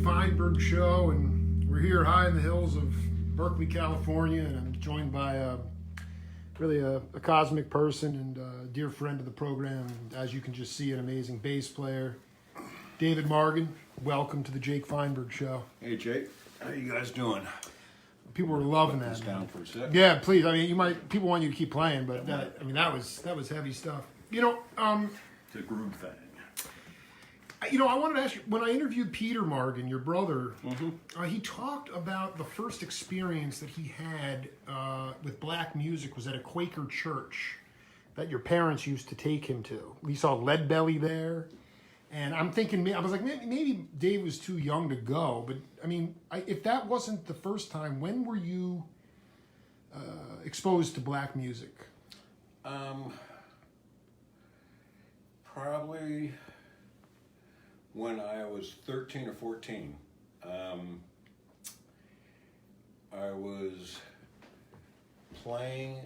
Feinberg show, and we're here high in the hills of Berkeley, California, and I'm joined by really a cosmic person and a dear friend of the program. And as you can just see, an amazing bass player, David Margen. Welcome to the Jake Feinberg show. Hey Jake, how you guys doing? People were loving Put that. this down for a sec. Yeah, please. I mean, people want you to keep playing, but that was heavy stuff. You know, It's a groove thing. I wanted to ask you, when I interviewed Peter Margen, your brother, he talked about the first experience that he had with black music was at a Quaker church that your parents used to take him to. We saw Leadbelly there, and I'm thinking, I was like, maybe Dave was too young to go, but I mean, if that wasn't the first time, when were you exposed to black music? Probably when I was 13 or 14. I was playing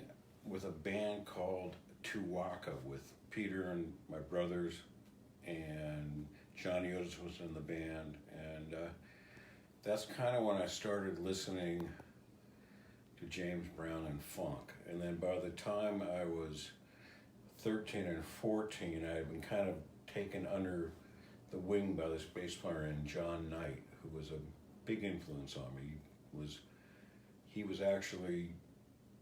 with a band called Tuwaka with Peter and my brothers, and Johnny Otis was in the band, and that's kind of when I started listening to James Brown and funk. And then by the time I was 13 and 14, I had been kind of taken under the wing by this bass player named John Knight, who was a big influence on me. He was actually,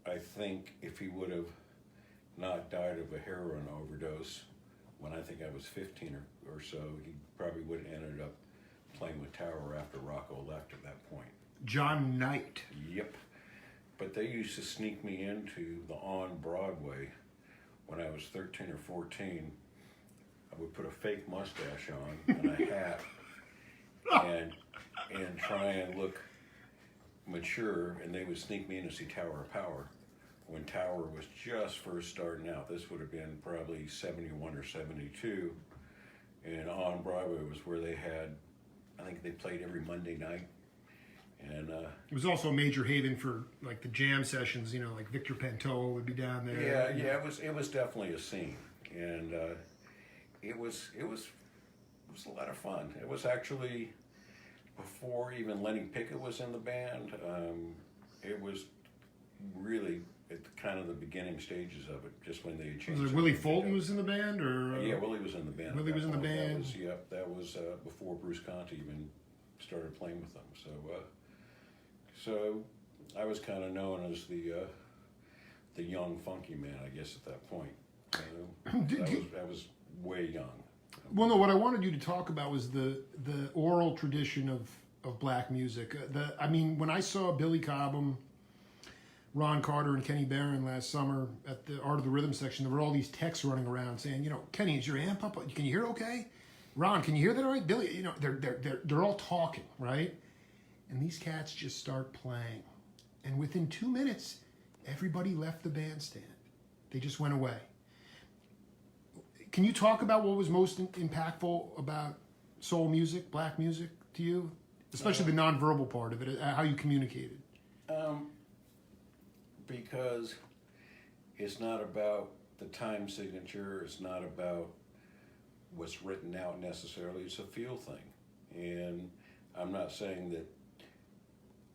I think, if he would have not died of a heroin overdose when I think I was 15 or so, he probably would have ended up playing with Tower after Rocco left at that point. John Knight. Yep. But they used to sneak me into the On Broadway when I was 13 or 14. I would put a fake mustache on and a hat and try and look mature, and they would sneak me in to see Tower of Power when Tower was just first starting out. This would have been probably 71 or 72, and On Broadway was where they had, I think they played every Monday night. And it was also a major haven for like the jam sessions, like Victor Pantoa would be down there. Yeah, it was definitely a scene, and it was a lot of fun. It was actually before even Lenny Pickett was in the band. It was really at kind of the beginning stages of it, just when they had changed. Was it Willie Fulton was in the band, or? Yeah, Willie was in the band. Willie was in the band. That was before Bruce Conti even started playing with them. So I was kind of known as the young funky man, I guess, at that point. I was way young. Well, no. What I wanted you to talk about was the oral tradition of black music. I mean, when I saw Billy Cobham, Ron Carter, and Kenny Barron last summer at the Art of the Rhythm section, there were all these texts running around saying, you know, Kenny, is your amp up? Can you hear it okay? Ron, can you hear that all right? Billy, you know, they're all talking, right? And these cats just start playing, and within 2 minutes, everybody left the bandstand. They just went away. Can you talk about what was most impactful about soul music, black music to you? Especially the nonverbal part of it, how you communicated. Because it's not about the time signature, it's not about what's written out necessarily, it's a feel thing. And I'm not saying that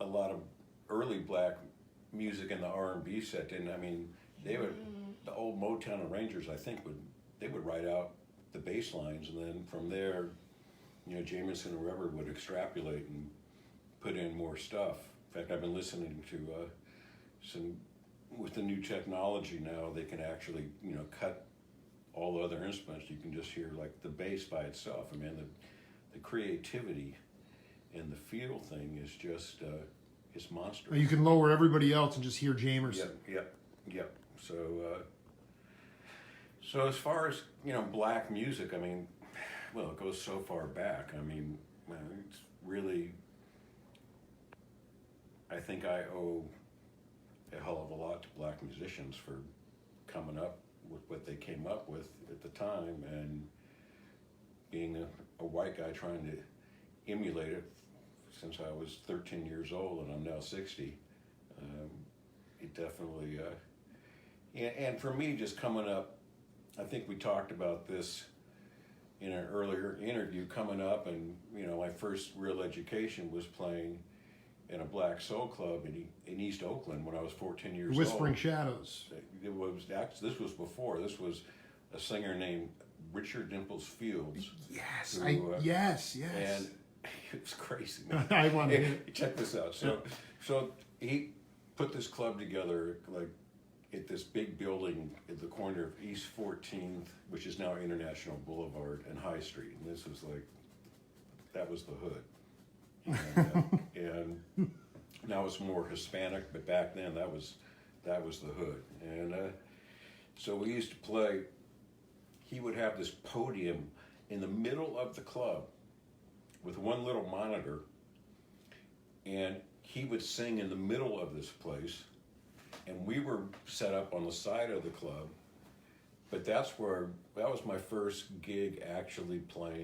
a lot of early black music in the R&B set didn't. I mean, they would, the old Motown arrangers, I think, would write out the bass lines, and then from there, you know, Jameson and Weber would extrapolate and put in more stuff. In fact, I've been listening to some, with the new technology now, they can actually, you know, cut all the other instruments. You can just hear like the bass by itself. I mean, the creativity and the feel thing is just, it's monstrous. You can lower everybody else and just hear Jamerson. Yep. So as far as, you know, black music, I mean, well, it goes so far back. I mean, it's really, I think I owe a hell of a lot to black musicians for coming up with what they came up with at the time, and being a white guy trying to emulate it since I was 13 years old and I'm now 60. It definitely, and for me, just coming up, I think we talked about this in an earlier interview, coming up, and, you know, my first real education was playing in a black soul club in East Oakland when I was 14 years Whispering old. Shadows. It was actually, this was before. This was a singer named Richard Dimples Fields. Yes, yes. And it was crazy, man. I want to hear. Check this out. So he put this club together, like, at this big building at the corner of East 14th, which is now International Boulevard, and High Street. And this was like, that was the hood. And now it's more Hispanic, but back then that was the hood. And so we used to play. He would have this podium in the middle of the club with one little monitor, and he would sing in the middle of this place, and we were set up on the side of the club. But that was my first gig actually playing